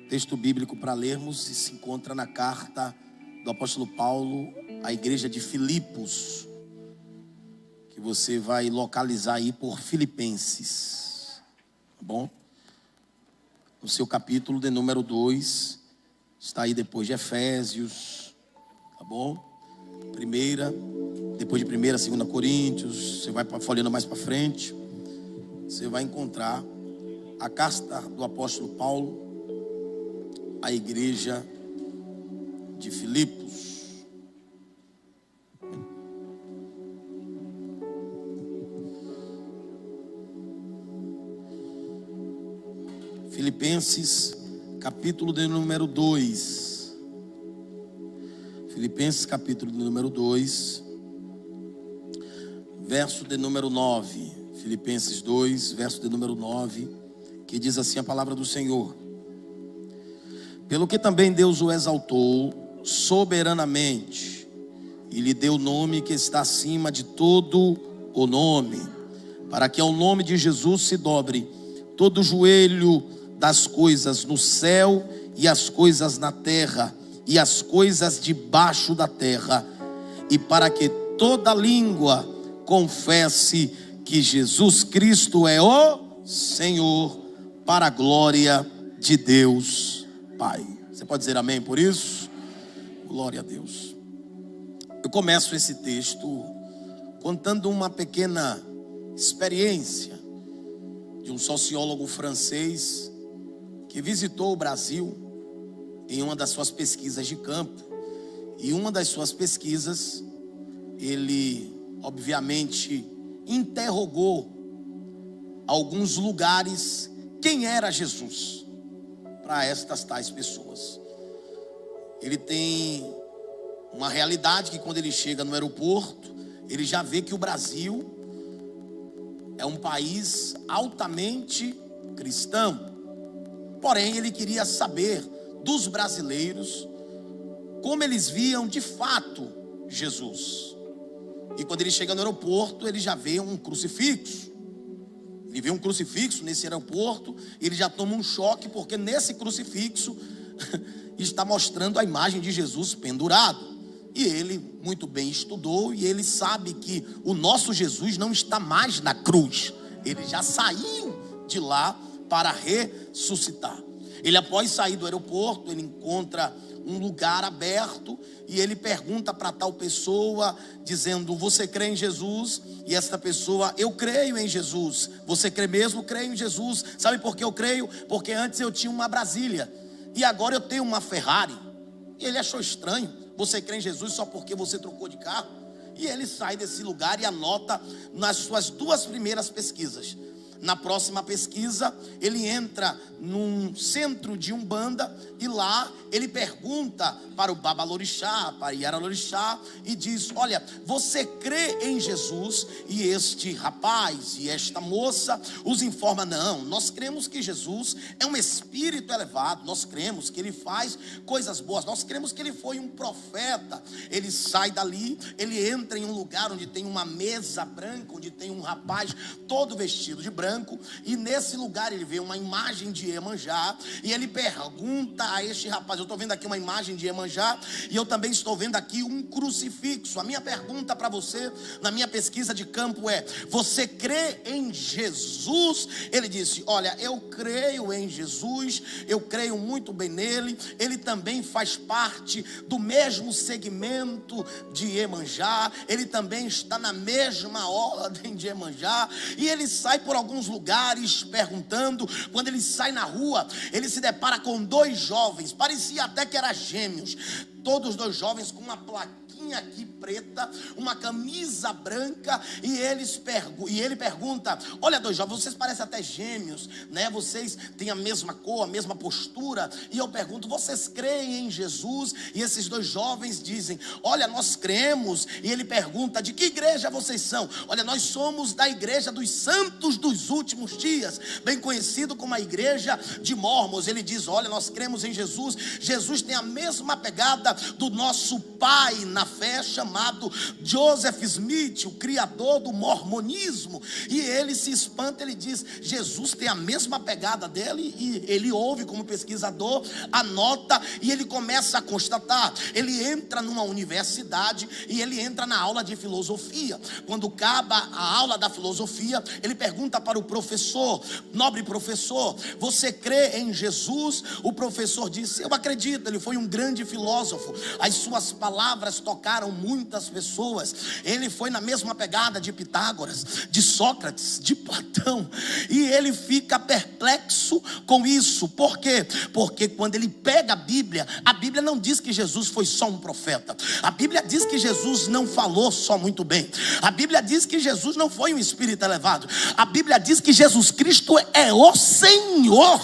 Texto bíblico para lermos e se encontra na carta do apóstolo Paulo à igreja de Filipos, que você vai localizar aí por Filipenses, tá bom? No seu capítulo de número 2, está aí depois de Efésios, tá bom? Depois de 1ª, 2ª Coríntios, você vai folheando mais para frente, você vai encontrar a carta do apóstolo Paulo à igreja de Filipos. Filipenses, capítulo de número 2. Filipenses, capítulo de número 2, verso de número 9. Filipenses 2, verso de número 9, que diz assim a palavra do Senhor: pelo que também Deus o exaltou soberanamente e lhe deu o nome que está acima de todo o nome, para que ao nome de Jesus se dobre todo o joelho das coisas no céu e as coisas na terra e as coisas debaixo da terra, e para que toda língua confesse que Jesus Cristo é o Senhor, para a glória de Deus Pai. Você pode dizer amém por isso? Glória a Deus. Eu começo esse texto contando uma pequena experiência de um sociólogo francês que visitou o Brasil em uma das suas pesquisas de campo. E uma das suas pesquisas, ele obviamente interrogou alguns lugares quem era Jesus para estas tais pessoas. Ele tem uma realidade que quando ele chega no aeroporto, ele já vê que o Brasil é um país altamente cristão. Porém, ele queria saber dos brasileiros como eles viam de fato Jesus. E quando ele chega no aeroporto, ele já vê um crucifixo. Ele vê um crucifixo nesse aeroporto, ele já toma um choque, porque nesse crucifixo está mostrando a imagem de Jesus pendurado. E ele muito bem estudou e ele sabe que o nosso Jesus não está mais na cruz. Ele já saiu de lá para ressuscitar. Ele, após sair do aeroporto, ele encontra um lugar aberto e ele pergunta para tal pessoa, dizendo: você crê em Jesus? E esta pessoa: eu creio em Jesus. Você crê mesmo? Creio em Jesus. Sabe por que eu creio? Porque antes eu tinha uma Brasília e agora eu tenho uma Ferrari. E ele achou estranho: você crê em Jesus só porque você trocou de carro? E ele sai desse lugar e anota nas suas 2 primeiras pesquisas. Na próxima pesquisa, ele entra num centro de Umbanda e lá ele pergunta para o Babalorixá, para Yaralorixá, e diz: olha, você crê em Jesus? E este rapaz e esta moça os informa: não, nós cremos que Jesus é um espírito elevado, nós cremos que ele faz coisas boas, nós cremos que ele foi um profeta. Ele sai dali, ele entra em um lugar onde tem uma mesa branca, onde tem um rapaz todo vestido de branco, e nesse lugar ele vê uma imagem de Iemanjá, e ele pergunta a este rapaz: eu estou vendo aqui uma imagem de Iemanjá, e eu também estou vendo aqui um crucifixo. A minha pergunta para você, na minha pesquisa de campo é: você crê em Jesus? Ele disse: olha, eu creio em Jesus, eu creio muito bem nele, ele também faz parte do mesmo segmento de Iemanjá, ele também está na mesma ordem de Iemanjá. E ele sai por alguns lugares perguntando. Quando ele sai na rua, ele se depara com 2 jovens, parecia até que eram gêmeos, todos 2 jovens com uma plaquinha aqui preta, uma camisa branca, e ele pergunta: olha, 2 jovens, vocês parecem até gêmeos, né? Vocês têm a mesma cor, a mesma postura. E eu pergunto: vocês creem em Jesus? E esses 2 jovens dizem: olha, nós cremos. E ele pergunta: de que igreja vocês são? Olha, nós somos da igreja dos santos dos últimos dias, bem conhecido como a igreja de Mormons. Ele diz: olha, nós cremos em Jesus, Jesus tem a mesma pegada do nosso Pai na fé chamado Joseph Smith, o criador do mormonismo. E ele se espanta, ele diz: Jesus tem a mesma pegada dele. E ele ouve como pesquisador, anota e ele começa a constatar. Ele entra numa universidade e ele entra na aula de filosofia. Quando acaba a aula da filosofia, ele pergunta para o professor: nobre professor, você crê em Jesus? O professor disse: eu acredito, ele foi um grande filósofo, as suas palavras tocaram muitas pessoas. Ele foi na mesma pegada de Pitágoras, de Sócrates, de Platão. E ele fica perplexo com isso. Por quê? Porque quando ele pega a Bíblia não diz que Jesus foi só um profeta. A Bíblia diz que Jesus não falou só muito bem. A Bíblia diz que Jesus não foi um espírito elevado. A Bíblia diz que Jesus Cristo é o Senhor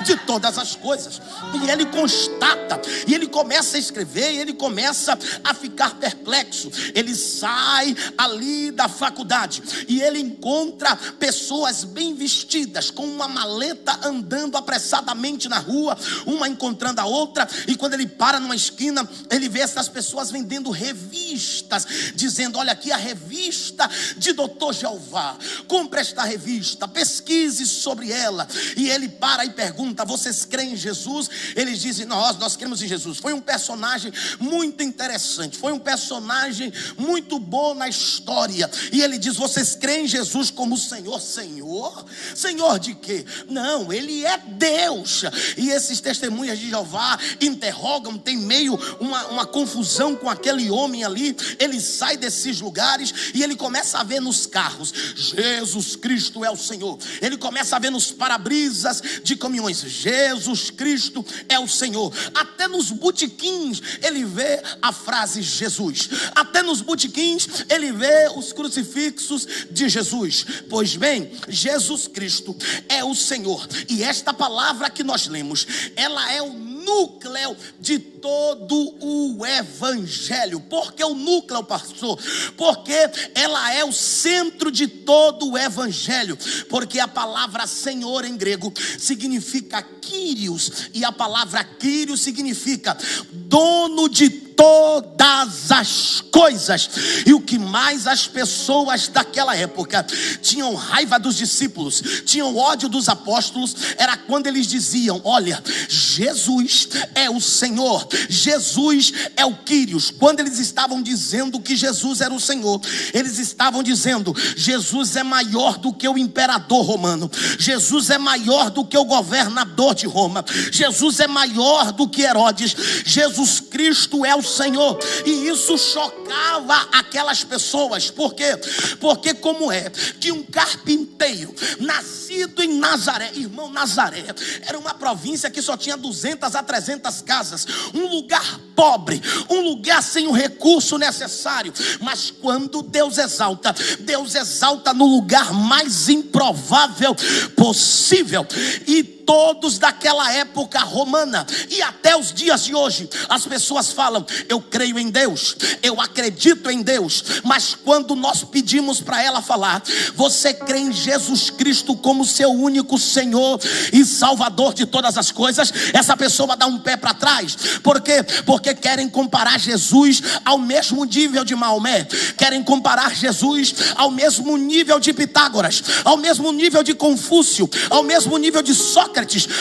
de todas as coisas. E ele constata, e ele começa a escrever, e ele começa a ficar perplexo. Ele sai ali da faculdade e ele encontra pessoas bem vestidas, com uma maleta, andando apressadamente na rua, uma encontrando a outra. E quando ele para numa esquina, ele vê essas pessoas vendendo revistas, dizendo: olha aqui a revista de Dr. Jeová, compre esta revista, pesquise sobre ela. E ele para e pergunta: vocês creem em Jesus? Eles dizem: nós cremos em Jesus. Foi um personagem muito interessante, foi um personagem muito bom na história. E ele diz: vocês creem em Jesus como Senhor? Senhor? Senhor de quê? Não, ele é Deus. E esses testemunhas de Jeová interrogam, tem meio uma confusão com aquele homem ali. Ele sai desses lugares e ele começa a ver nos carros: Jesus Cristo é o Senhor. Ele começa a ver nos para-brisas de caminhões: Jesus Cristo é o Senhor. Até nos botequins ele vê a frase Jesus. Até nos botequins ele vê os crucifixos de Jesus. Pois bem, Jesus Cristo é o Senhor. E esta palavra que nós lemos, ela é o núcleo de todo o evangelho. Por que o núcleo, pastor? Porque ela é o centro de todo o evangelho. Porque a palavra Senhor em grego significa Kyrios, e a palavra Kyrios significa dono de todas as coisas. E o que mais as pessoas daquela época tinham raiva dos discípulos, tinham ódio dos apóstolos, era quando eles diziam: olha, Jesus é o Senhor, Jesus é o Kyrios. Quando eles estavam dizendo que Jesus era o Senhor, eles estavam dizendo: Jesus é maior do que o imperador romano, Jesus é maior do que o governador de Roma, Jesus é maior do que Herodes, Jesus Cristo é o Senhor. E isso chocava aquelas pessoas. Por quê? Porque como é que um carpinteiro nascido em Nazaré, irmão, Nazaré era uma província que só tinha 200 a 300 casas, um lugar pobre, um lugar sem o recurso necessário. Mas quando Deus exalta no lugar mais improvável possível. E todos daquela época romana e até os dias de hoje, as pessoas falam: eu creio em Deus, eu acredito em Deus. Mas quando nós pedimos para ela falar: você crê em Jesus Cristo como seu único Senhor e Salvador de todas as coisas, essa pessoa dá um pé para trás. Por quê? Porque querem comparar Jesus ao mesmo nível de Maomé, querem comparar Jesus ao mesmo nível de Pitágoras, ao mesmo nível de Confúcio, ao mesmo nível de Sócrates,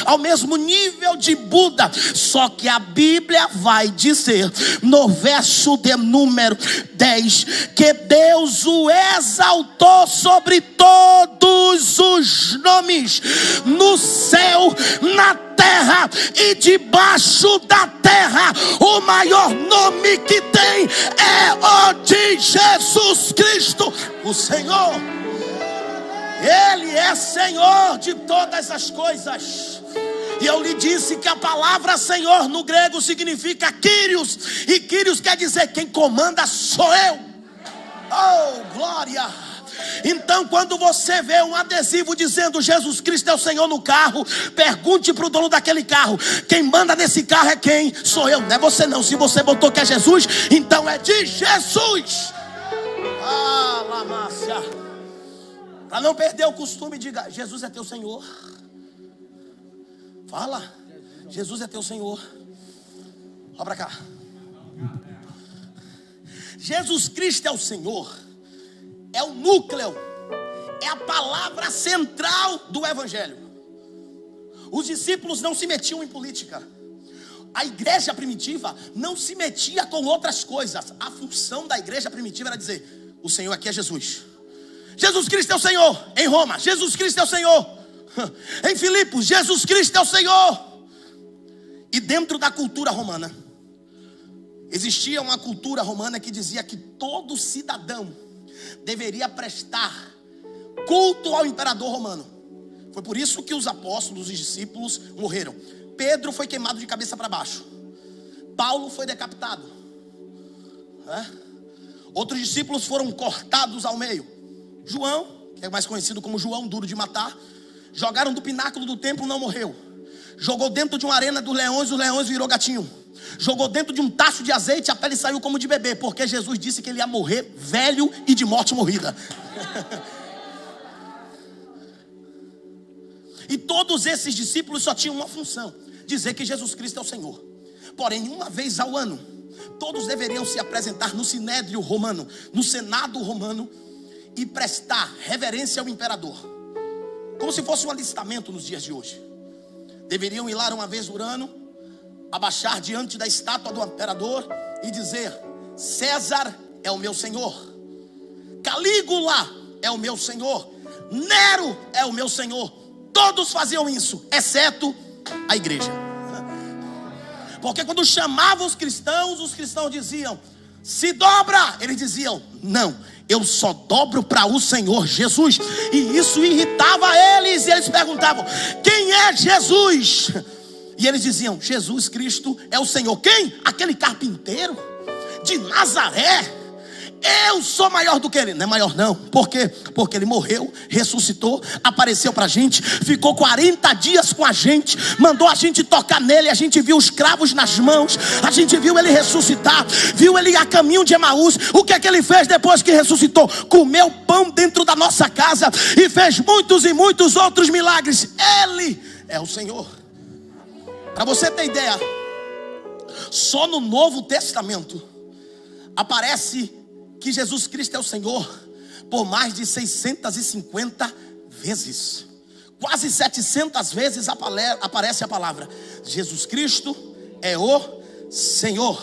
ao mesmo nível de Buda. Só que a Bíblia vai dizer no verso de número 10 que Deus o exaltou sobre todos os nomes, no céu, na terra e debaixo da terra. O maior nome que tem é o de Jesus Cristo, o Senhor. Ele é Senhor de todas as coisas. E eu lhe disse que a palavra Senhor no grego significa Kyrios. E Kyrios quer dizer: quem comanda sou eu. Oh, glória! Então, quando você vê um adesivo dizendo Jesus Cristo é o Senhor no carro, pergunte para o dono daquele carro: quem manda nesse carro é quem? Sou eu, não é você não. Se você botou que é Jesus, então é de Jesus. Ah, Lamácia. Para não perder o costume, diga: Jesus é teu Senhor. Fala: Jesus é teu Senhor. Olha para cá. Jesus Cristo é o Senhor, é o núcleo, é a palavra central do Evangelho. Os discípulos não se metiam em política. A igreja primitiva não se metia com outras coisas. A função da igreja primitiva era dizer: o Senhor aqui é Jesus. Jesus Cristo é o Senhor. Em Roma, Jesus Cristo é o Senhor. Em Filipos, Jesus Cristo é o Senhor. E dentro da cultura romana, existia uma cultura romana que dizia que todo cidadão deveria prestar culto ao imperador romano. Foi por isso que os apóstolos e os discípulos morreram. Pedro foi queimado de cabeça para baixo. Paulo foi decapitado. Outros discípulos foram cortados ao meio. João, que é mais conhecido como João duro de matar, jogaram do pináculo do templo, não morreu. Jogou dentro de uma arena dos leões, os leões virou gatinho. Jogou dentro de um tacho de azeite, a pele saiu como de bebê, porque Jesus disse que ele ia morrer velho e de morte morrida. E todos esses discípulos só tinham uma função: dizer que Jesus Cristo é o Senhor. Porém, uma vez ao ano, todos deveriam se apresentar no Sinédrio romano, no Senado romano, e prestar reverência ao imperador, como se fosse um alistamento nos dias de hoje. Deveriam ir lá uma vez por ano, abaixar diante da estátua do imperador e dizer: César é o meu senhor, Calígula é o meu senhor, Nero é o meu senhor. Todos faziam isso, exceto a igreja. Porque quando chamavam os cristãos diziam: se dobra. Eles diziam: não, eu só dobro para o Senhor Jesus. E isso irritava eles. E eles perguntavam: quem é Jesus? E eles diziam: Jesus Cristo é o Senhor. Quem? Aquele carpinteiro de Nazaré. Eu sou maior do que ele. Não é maior não. Por quê? Porque ele morreu, ressuscitou, apareceu pra gente, ficou 40 dias com a gente, mandou a gente tocar nele. A gente viu os cravos nas mãos, a gente viu ele ressuscitar, viu ele a caminho de Emaús. O que é que ele fez depois que ressuscitou? Comeu pão dentro da nossa casa e fez muitos e muitos outros milagres. Ele é o Senhor. Para você ter ideia, só no Novo Testamento aparece que Jesus Cristo é o Senhor por mais de 650 vezes. Quase 700 vezes aparece a palavra: Jesus Cristo é o Senhor.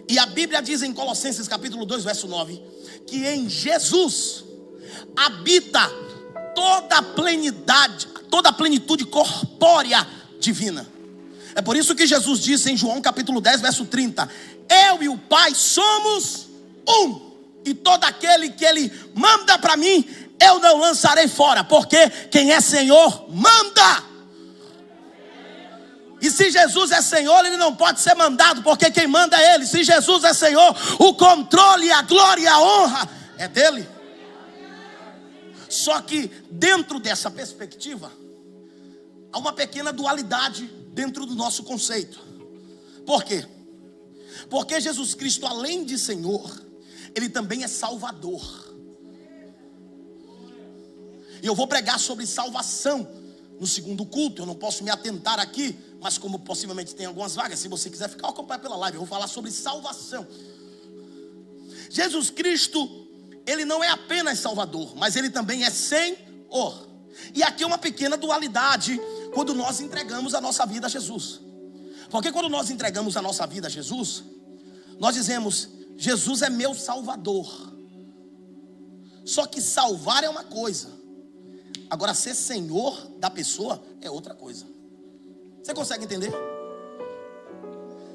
E a Bíblia diz em Colossenses capítulo 2, verso 9, que em Jesus habita toda a plenitude, toda a plenitude corpórea divina. É por isso que Jesus disse em João capítulo 10, verso 30: eu e o Pai somos um, e todo aquele que ele manda para mim, eu não lançarei fora. Porque quem é Senhor, manda. E se Jesus é Senhor, ele não pode ser mandado, porque quem manda é ele. Se Jesus é Senhor, o controle, a glória e a honra é dele. Só que dentro dessa perspectiva, há uma pequena dualidade dentro do nosso conceito. Por quê? Porque Jesus Cristo, além de Senhor, ele também é Salvador. E eu vou pregar sobre salvação no segundo culto. Eu não posso me atentar aqui, mas como possivelmente tem algumas vagas, se você quiser ficar, acompanha pela live. Eu vou falar sobre salvação. Jesus Cristo, ele não é apenas Salvador, mas ele também é Senhor. E aqui é uma pequena dualidade quando nós entregamos a nossa vida a Jesus. Porque quando nós entregamos a nossa vida a Jesus, nós dizemos: Jesus é meu Salvador. Só que salvar é uma coisa, agora ser Senhor da pessoa é outra coisa. Você consegue entender?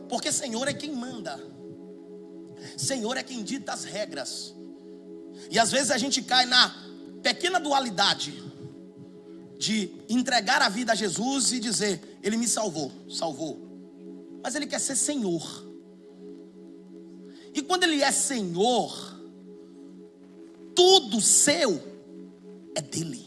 Porque Senhor é quem manda, Senhor é quem dita as regras. E às vezes a gente cai na pequena dualidade de entregar a vida a Jesus e dizer: ele me salvou, mas ele quer ser Senhor. E quando ele é Senhor, tudo seu é dele.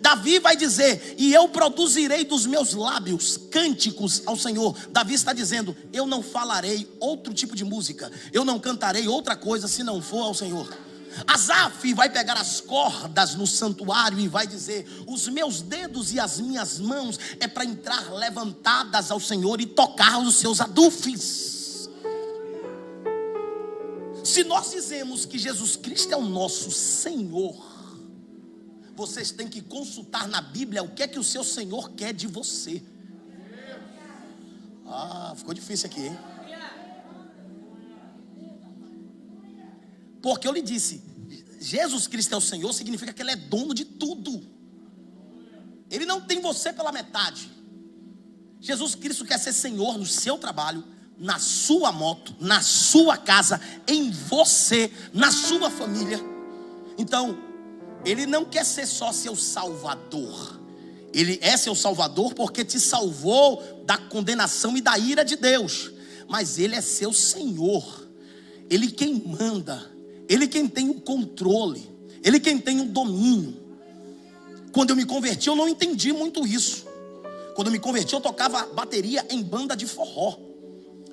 Davi vai dizer: e eu produzirei dos meus lábios cânticos ao Senhor. Davi está dizendo: eu não falarei outro tipo de música, eu não cantarei outra coisa se não for ao Senhor. Asaf vai pegar as cordas no santuário e vai dizer: os meus dedos e as minhas mãos é para entrar levantadas ao Senhor e tocar os seus adufes. Se nós dizemos que Jesus Cristo é o nosso Senhor, vocês têm que consultar na Bíblia o que é que o seu Senhor quer de você. Ficou difícil aqui, hein? Porque eu lhe disse, Jesus Cristo é o Senhor, significa que Ele é dono de tudo. Ele não tem você pela metade. Jesus Cristo quer ser Senhor no seu trabalho, na sua moto, na sua casa, em você, na sua família. Então, Ele não quer ser só seu Salvador. Ele é seu Salvador porque te salvou da condenação e da ira de Deus. Mas Ele é seu Senhor. Ele quem manda. Ele quem tem o controle. Ele quem tem o domínio. Quando eu me converti, eu não entendi muito isso. Quando eu me converti, eu tocava bateria em banda de forró.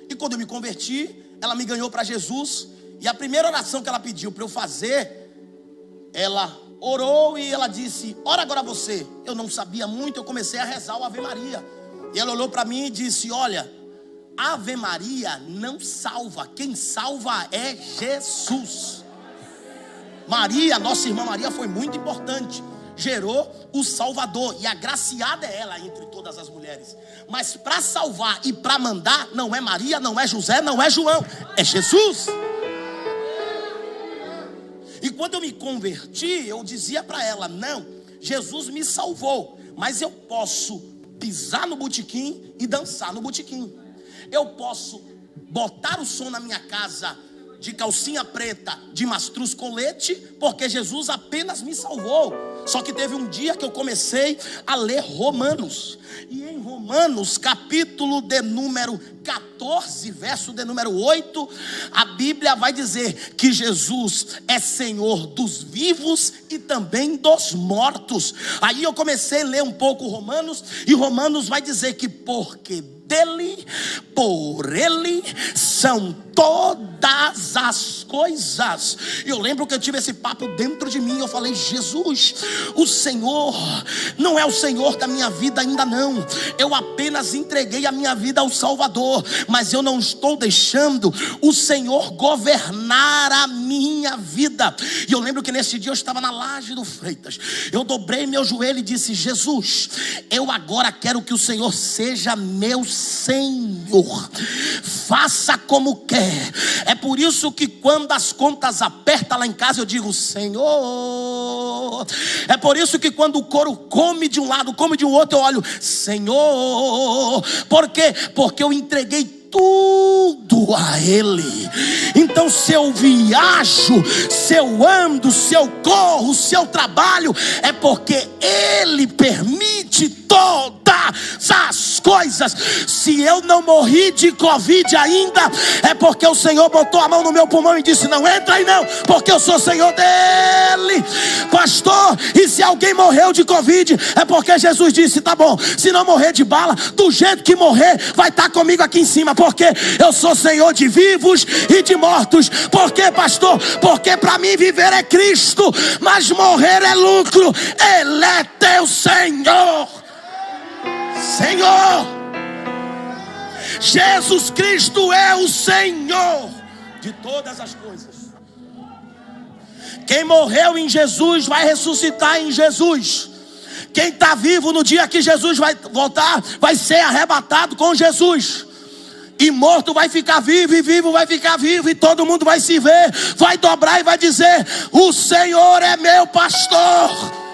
E quando eu me converti, ela me ganhou para Jesus. E a primeira oração que ela pediu para eu fazer, ela orou e ela disse: ora agora você. Eu não sabia muito, eu comecei a rezar o Ave Maria. E ela olhou para mim e disse: olha, Ave Maria não salva, quem salva é Jesus. Maria, nossa irmã Maria, foi muito importante. Gerou o Salvador, e agraciada é ela entre todas as mulheres. Mas para salvar e para mandar, não é Maria, não é José, não é João, é Jesus. E quando eu me converti, eu dizia para ela: não, Jesus me salvou, mas eu posso pisar no botequim e dançar no botequim. Eu posso botar o som na minha casa de calcinha preta, de mastruz com leite, porque Jesus apenas me salvou. Só que teve um dia que eu comecei a ler Romanos. E em Romanos, capítulo de número 14, verso de número 8, a Bíblia vai dizer que Jesus é Senhor dos vivos e também dos mortos. Aí eu comecei a ler um pouco Romanos, e Romanos vai dizer que porque dele, por ele, são todas as coisas. Eu lembro que eu tive esse papo dentro de mim. Eu falei: Jesus, o Senhor não é o Senhor da minha vida ainda não. Eu apenas entreguei a minha vida ao Salvador, mas eu não estou deixando o Senhor governar a minha vida. E eu lembro que nesse dia eu estava na laje do Freitas. Eu dobrei meu joelho e disse: Jesus, eu agora quero que o Senhor seja meu Senhor, faça como quer. É por isso que quando as contas apertam lá em casa, eu digo: Senhor. É por isso que quando o couro come de um lado, come de um outro, eu olho: Senhor. Por quê? Porque eu entreguei tudo a Ele. Então, se eu viajo, se eu ando, se eu corro, se eu trabalho, é porque Ele permite todas as coisas. Se eu não morri de Covid ainda, é porque o Senhor botou a mão no meu pulmão e disse: não entra aí não, porque eu sou Senhor dele. Pastor, e se alguém morreu de Covid, é porque Jesus disse: tá bom, se não morrer de bala, do jeito que morrer, vai estar comigo aqui em cima, porque eu sou Senhor de vivos e de mortos. Por quê, pastor? Porque para mim viver é Cristo, mas morrer é lucro. Ele é teu Senhor. Senhor, Jesus Cristo é o Senhor de todas as coisas. Quem morreu em Jesus vai ressuscitar em Jesus. Quem está vivo no dia que Jesus vai voltar, vai ser arrebatado com Jesus. E morto vai ficar vivo, e vivo vai ficar vivo, e todo mundo vai se ver, vai dobrar e vai dizer: o Senhor é meu pastor.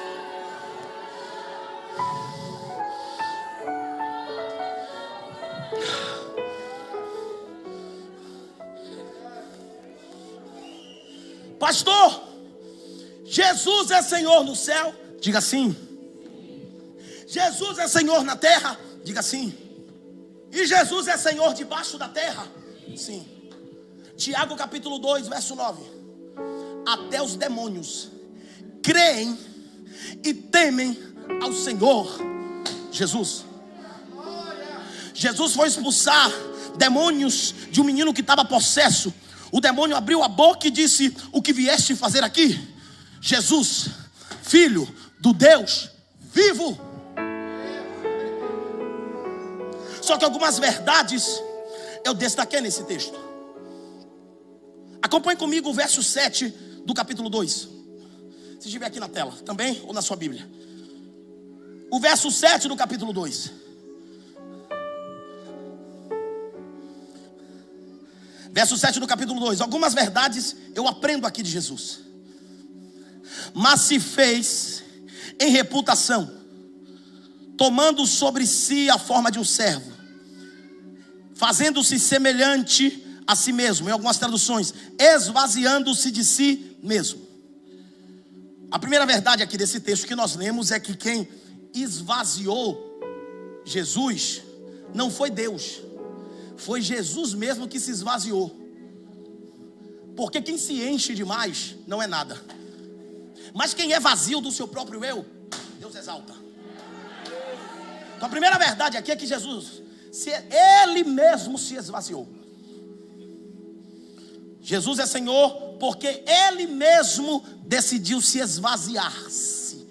Pastor, Jesus é Senhor no céu? Diga sim. Jesus é Senhor na terra? Diga sim. E Jesus é Senhor debaixo da terra? Sim. Tiago capítulo 2, verso 9. Até os demônios creem e temem ao Senhor Jesus. Jesus foi expulsar demônios de um menino que estava possesso. O demônio abriu a boca e disse: o que vieste fazer aqui? Jesus, filho do Deus vivo. Só que algumas verdades eu destaquei nesse texto. Acompanhe comigo o verso 7 do capítulo 2. Se estiver aqui na tela também, ou na sua Bíblia. O verso 7 do capítulo 2. Verso 7 do capítulo 2. Algumas verdades eu aprendo aqui de Jesus. Mas se fez em reputação, tomando sobre si a forma de um servo, fazendo-se semelhante a si mesmo. Em algumas traduções, esvaziando-se de si mesmo. A primeira verdade aqui desse texto que nós lemos é que quem esvaziou Jesus não foi Deus, foi Jesus mesmo que se esvaziou. Porque quem se enche demais não é nada, mas quem é vazio do seu próprio eu, Deus exalta. Então a primeira verdade aqui é que Jesus, Ele mesmo se esvaziou. Jesus é Senhor porque Ele mesmo decidiu se esvaziar-se,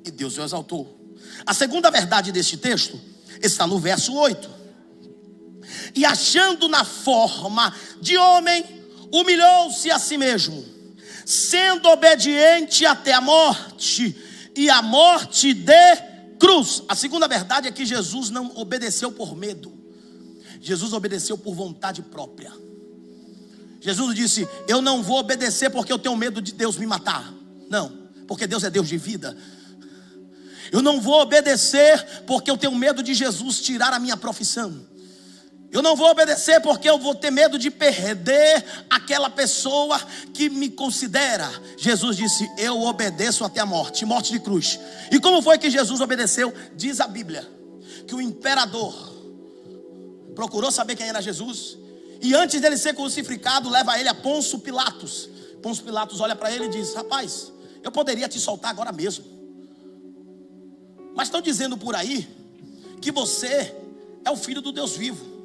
e Deus o exaltou. A segunda verdade deste texto está no verso 8. E achando na forma de homem, humilhou-se a si mesmo, sendo obediente até a morte, e a morte de cruz. A segunda verdade é que Jesus não obedeceu por medo, Jesus obedeceu por vontade própria. Jesus disse: eu não vou obedecer porque eu tenho medo de Deus me matar. Não, porque Deus é Deus de vida. Eu não vou obedecer porque eu tenho medo de Jesus tirar a minha profissão. Eu não vou obedecer porque eu vou ter medo de perder aquela pessoa que me considera. Jesus disse: eu obedeço até a morte, morte de cruz. E como foi que Jesus obedeceu? Diz a Bíblia que o imperador procurou saber quem era Jesus, e antes dele ser crucificado, leva ele a Pôncio Pilatos. Pôncio Pilatos olha para ele e diz: rapaz, eu poderia te soltar agora mesmo, mas estão dizendo por aí que você é o filho do Deus vivo.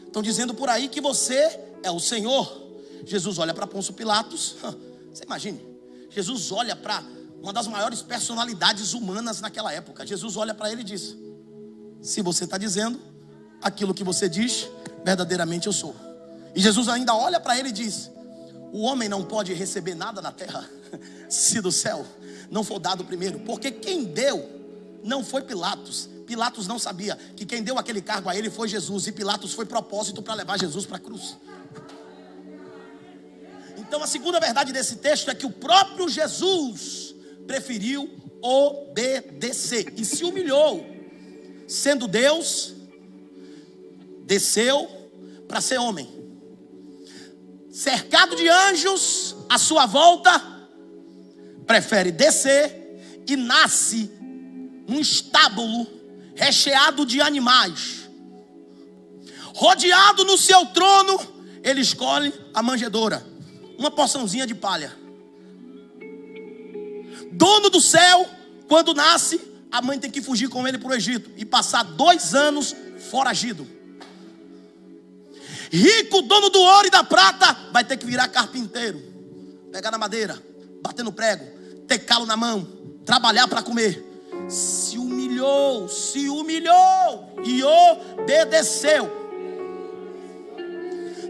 Estão dizendo por aí que você é o Senhor. Jesus olha para Pôncio Pilatos. Você imagine, Jesus olha para uma das maiores personalidades humanas naquela época. Jesus olha para ele e diz: se você está dizendo aquilo que você diz, verdadeiramente eu sou. E Jesus ainda olha para ele e diz: o homem não pode receber nada na terra se do céu não for dado primeiro. Porque quem deu não foi Pilatos. Pilatos não sabia que quem deu aquele cargo a ele foi Jesus, e Pilatos foi propósito para levar Jesus para a cruz. Então a segunda verdade desse texto é que o próprio Jesus preferiu obedecer e se humilhou. Sendo Deus, desceu para ser homem. Cercado de anjos à sua volta, prefere descer e nasce num estábulo recheado de animais. Rodeado no seu trono, ele escolhe a manjedoura, uma porçãozinha de palha. Dono do céu, quando nasce, a mãe tem que fugir com ele para o Egito e passar 2 anos foragido. Rico, dono do ouro e da prata, vai ter que virar carpinteiro, pegar na madeira, bater no prego, ter calo na mão, trabalhar para comer. Se humilhou e obedeceu.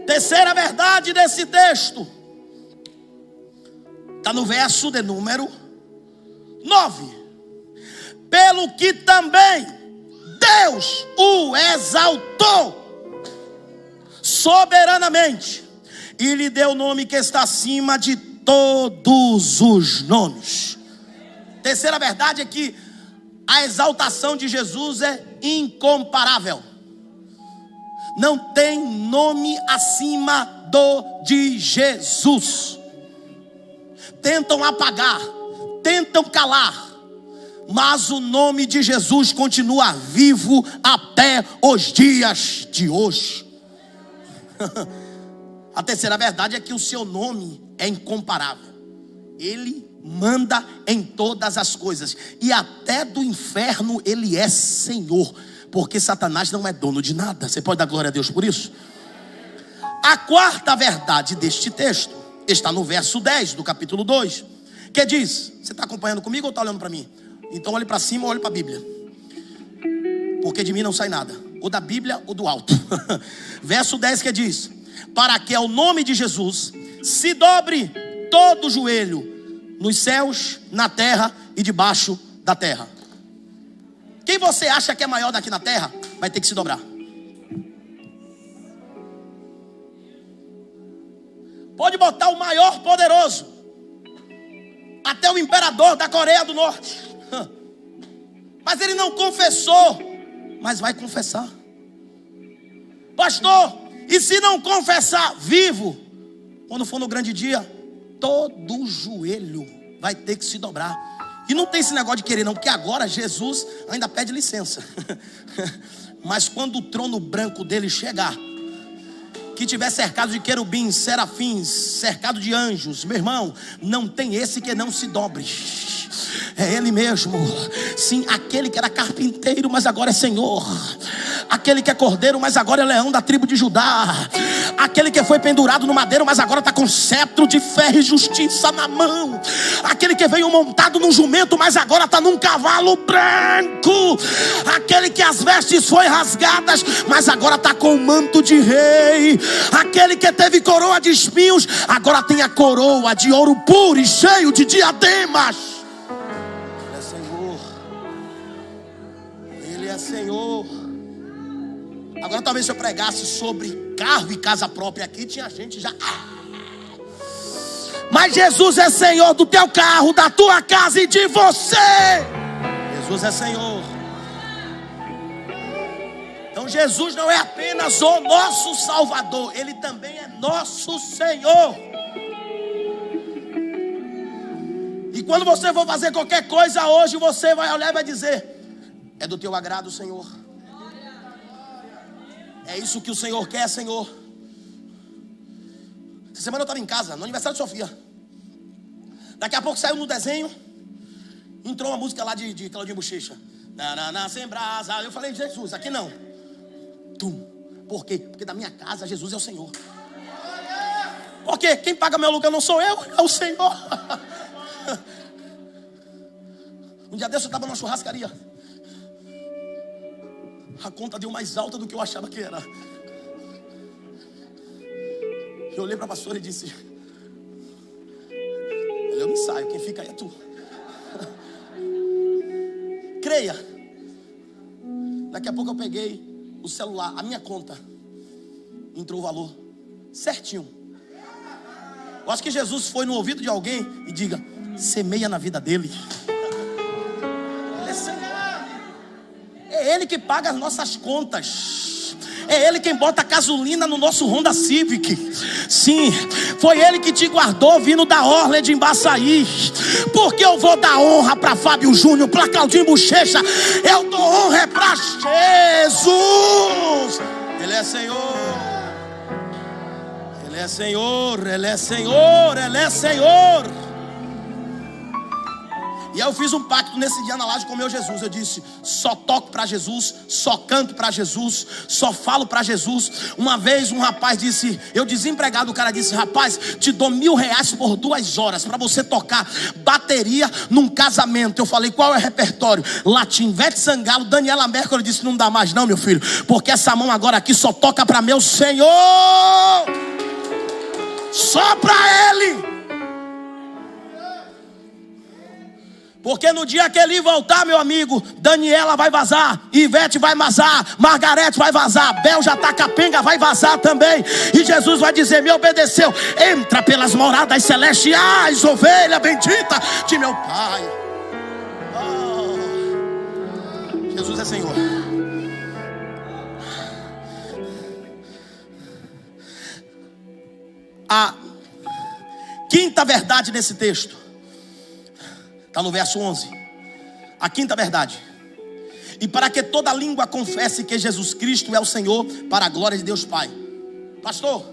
Terceira verdade desse texto está no verso de número 9. Pelo que também Deus o exaltou soberanamente e lhe deu o nome que está acima de todos os nomes. Terceira verdade é que a exaltação de Jesus é incomparável. Não tem nome acima do de Jesus. Tentam apagar, tentam calar, mas o nome de Jesus continua vivo até os dias de hoje. A terceira verdade é que o seu nome é incomparável. Ele manda em todas as coisas, e até do inferno ele é Senhor, porque Satanás não é dono de nada. Você pode dar glória a Deus por isso? A quarta verdade deste texto está no verso 10 do capítulo 2, que diz: você está acompanhando comigo ou está olhando para mim? Então olhe para cima ou olhe para a Bíblia, porque de mim não sai nada, ou da Bíblia ou do alto. Verso 10 que diz: para que ao nome de Jesus se dobre todo o joelho, nos céus, na terra e debaixo da terra. Quem você acha que é maior daqui na terra, vai ter que se dobrar. Pode botar o maior poderoso, até o imperador da Coreia do Norte, mas ele não confessou, mas vai confessar. Pastor, e se não confessar vivo, quando for no grande dia, todo joelho vai ter que se dobrar. E não tem esse negócio de querer não, porque agora Jesus ainda pede licença. Mas quando o trono branco dele chegar, que tiver cercado de querubins, serafins, cercado de anjos, meu irmão, não tem esse que não se dobre. É Ele mesmo. Sim, aquele que era carpinteiro, mas agora é Senhor. Aquele que é cordeiro, mas agora é leão da tribo de Judá. Aquele que foi pendurado no madeiro, mas agora está com cetro de ferro e justiça na mão. Aquele que veio montado num jumento, mas agora está num cavalo branco. Aquele que as vestes foi rasgadas, mas agora está com o manto de rei. Aquele que teve coroa de espinhos, agora tem a coroa de ouro puro e cheio de diademas. Ele é Senhor. Ele é Senhor. Agora talvez se eu pregasse sobre carro e casa própria aqui, tinha gente já... Mas Jesus é Senhor do teu carro, da tua casa e de você. Jesus é Senhor. Então Jesus não é apenas o nosso Salvador, Ele também é nosso Senhor. E quando você for fazer qualquer coisa hoje, você vai olhar e vai dizer: é do teu agrado, Senhor. É isso que o Senhor quer, Senhor. Essa semana eu estava em casa, no aniversário de Sofia. Daqui a pouco saiu no desenho, entrou uma música lá de Claudinho Bochecha. Na sem brasa. Eu falei: Jesus, aqui não. Tum. Por quê? Porque da minha casa Jesus é o Senhor. Porque quem paga meu aluguel não sou eu, é o Senhor. Um dia desse eu estava numa churrascaria. A conta deu mais alta do que eu achava que era. Eu olhei para a pastora e disse: eu não saio, quem fica aí é tu. Creia. Daqui a pouco eu peguei o celular, a minha conta, entrou o valor certinho. Eu acho que Jesus foi no ouvido de alguém e diga: semeia na vida dele. Ele é Senhor. É Ele que paga as nossas contas. É Ele quem bota a gasolina no nosso Honda Civic. Sim, foi Ele que te guardou vindo da Orla de Embaçaí. Porque eu vou dar honra para Fábio Júnior, para Claudinho Bochecha. Eu dou honra para Jesus. Ele é Senhor. Ele é Senhor. Ele é Senhor. Ele é Senhor. E aí eu fiz um pacto nesse dia na laje com o meu Jesus. Eu disse: só toco para Jesus, só canto para Jesus, só falo para Jesus. Uma vez um rapaz disse, eu desempregado, o cara disse: rapaz, te dou R$1.000 por 2 horas para você tocar bateria num casamento. Eu falei: qual é o repertório? Latim, Ivete Sangalo, Daniela Mercury. Ele disse: não dá mais não, meu filho, porque essa mão agora aqui só toca para meu Senhor. Só para Ele. Porque no dia que ele voltar, meu amigo, Daniela vai vazar, Ivete vai vazar, Margarete vai vazar, Bel já tá capenga, vai vazar também. E Jesus vai dizer: me obedeceu, entra pelas moradas celestiais, ovelha bendita de meu Pai. Oh, Jesus é Senhor. A quinta verdade desse texto está no verso 11. A quinta verdade: e para que toda língua confesse que Jesus Cristo é o Senhor, para a glória de Deus Pai. Pastor,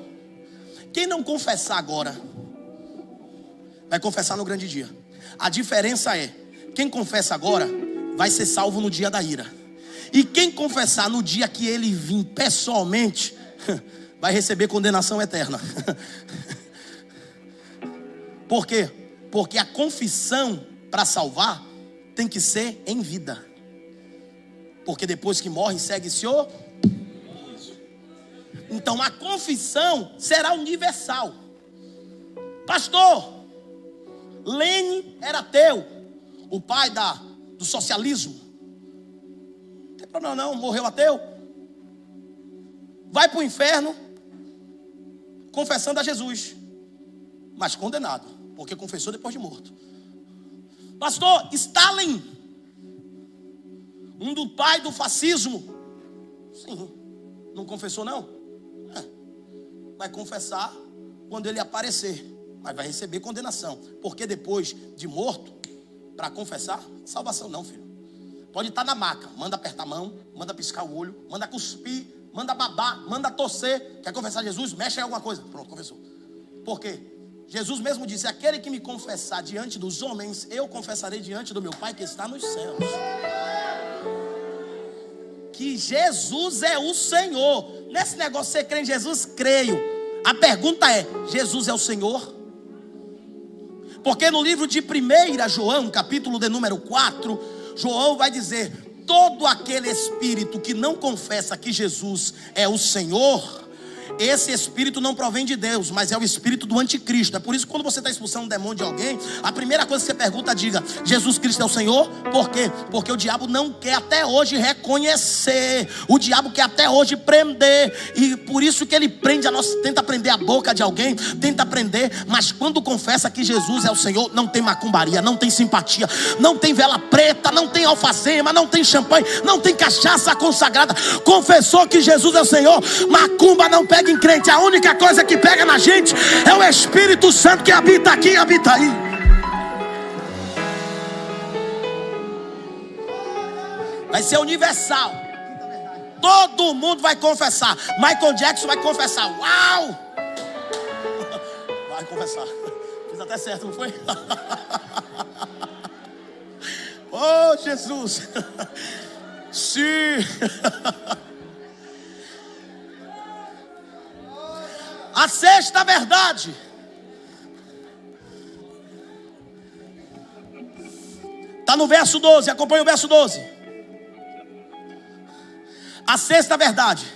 quem não confessar agora, vai confessar no grande dia. A diferença é: quem confessa agora, vai ser salvo no dia da ira. E quem confessar no dia que ele vir pessoalmente, vai receber condenação eterna. Por quê? Porque a confissão, para salvar, tem que ser em vida. Porque depois que morre, segue-se o... Então a confissão será universal. Pastor, Lenin era ateu, o pai do socialismo. Não tem problema não, morreu ateu. Vai para o inferno confessando a Jesus, mas condenado, porque confessou depois de morto. Pastor, Stalin, do pai do fascismo, sim, não confessou não? Vai confessar quando ele aparecer, mas vai receber condenação, porque depois de morto, para confessar, salvação não, filho. Pode estar na maca, manda apertar a mão, manda piscar o olho, manda cuspir, manda babar, manda torcer. Quer confessar Jesus? Mexe em alguma coisa. Pronto, confessou. Por quê? Jesus mesmo disse: aquele que me confessar diante dos homens, eu confessarei diante do meu Pai que está nos céus. Que Jesus é o Senhor. Nesse negócio, você crê em Jesus? Creio. A pergunta é: Jesus é o Senhor? Porque no livro de 1 João, capítulo de número 4, João vai dizer: todo aquele espírito que não confessa que Jesus é o Senhor, esse espírito não provém de Deus, mas é o espírito do anticristo. É por isso que quando você está expulsando um demônio de alguém, a primeira coisa que você pergunta, diga: Jesus Cristo é o Senhor? Por quê? Porque o diabo não quer até hoje reconhecer. O diabo quer até hoje prender. E por isso que ele prende tenta prender a boca de alguém, tenta prender. Mas quando confessa que Jesus é o Senhor, não tem macumbaria, não tem simpatia, não tem vela preta, não tem alfazema, não tem champanhe, não tem cachaça consagrada. Confessou que Jesus é o Senhor, macumba não pega em crente. A única coisa que pega na gente é o Espírito Santo que habita aqui e habita aí. Vai ser universal. Todo mundo vai confessar. Michael Jackson vai confessar. Uau! Vai confessar. Fiz até certo, não foi? Oh, Jesus. Sim. A sexta verdade. Está no verso 12, acompanha o verso 12. A sexta verdade.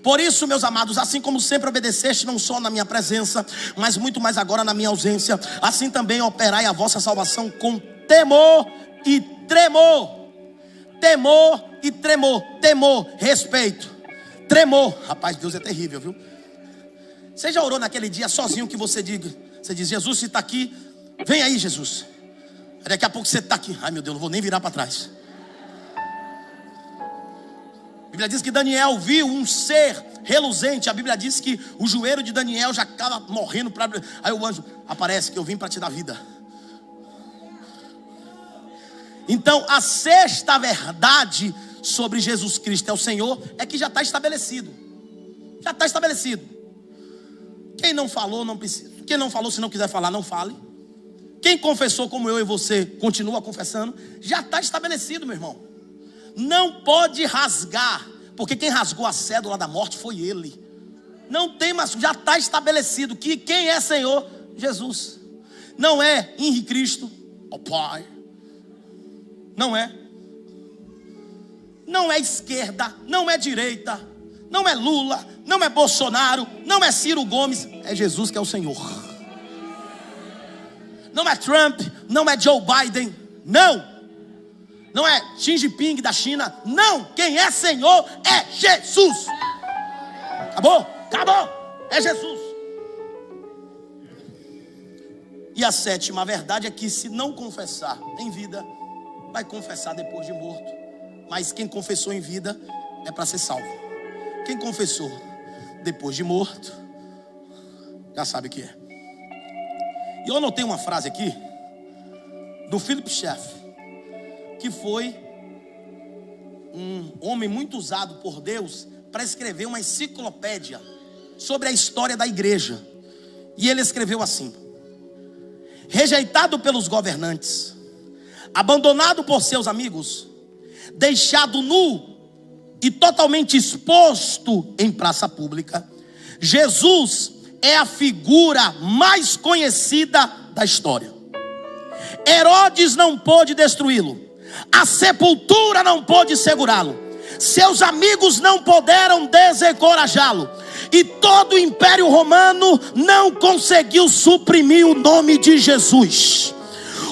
Por isso, meus amados, assim como sempre obedeceste, não só na minha presença, mas muito mais agora na minha ausência, assim também operai a vossa salvação com temor e tremor. Temor e tremor. Temor, respeito. Tremor. Rapaz, Deus é terrível, viu? Você já orou naquele dia sozinho que você diz: Jesus, se está aqui, vem aí, Jesus. Daqui a pouco você está aqui. Ai, meu Deus, não vou nem virar para trás. A Bíblia diz que Daniel viu um ser reluzente. A Bíblia diz que o joelho de Daniel já estava morrendo. Aí o anjo aparece: que eu vim para te dar vida. Então a sexta verdade sobre Jesus Cristo é o Senhor é que já está estabelecido. Já está estabelecido. Quem não falou, não precisa. Quem não falou, se não quiser falar, não fale. Quem confessou como eu e você, continua confessando. Já está estabelecido, meu irmão. Não pode rasgar, porque quem rasgou a cédula da morte foi ele. Não tem mais, já está estabelecido que quem é Senhor? Jesus. Não é Henrique Cristo, o Pai. Não é. Não é esquerda, não é direita, não é Lula, não é Bolsonaro, não é Ciro Gomes, é Jesus que é o Senhor. Não é Trump, não é Joe Biden, não. Não é Xi Jinping da China, não. Quem é Senhor é Jesus. Acabou? Acabou. É Jesus. E a sétima verdade é que se não confessar em vida, vai confessar depois de morto. Mas quem confessou em vida é para ser salvo. Quem confessou depois de morto, já sabe o que é. E eu anotei uma frase aqui do Philip Schaff, que foi um homem muito usado por Deus para escrever uma enciclopédia sobre a história da igreja. E ele escreveu assim: rejeitado pelos governantes, abandonado por seus amigos, deixado nu e totalmente exposto em praça pública, Jesus é a figura mais conhecida da história. Herodes não pôde destruí-lo, a sepultura não pôde segurá-lo, seus amigos não puderam desencorajá-lo. E todo o Império Romano não conseguiu suprimir o nome de Jesus.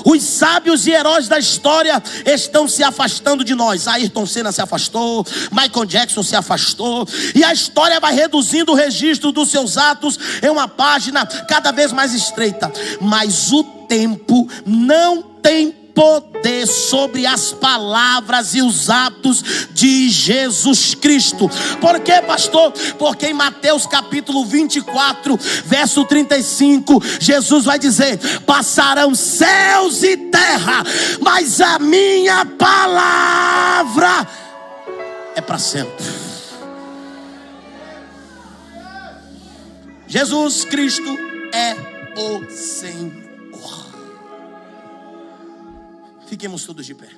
Os sábios e heróis da história estão se afastando de nós. Ayrton Senna se afastou, Michael Jackson se afastou, e a história vai reduzindo o registro dos seus atos em uma página cada vez mais estreita. Mas o tempo não tem poder sobre as palavras e os atos de Jesus Cristo. Por quê, pastor? Porque em Mateus capítulo 24, verso 35, Jesus vai dizer: passarão céus e terra, mas a minha palavra é para sempre. Jesus Cristo é o Senhor. Fiquemos todos de pé.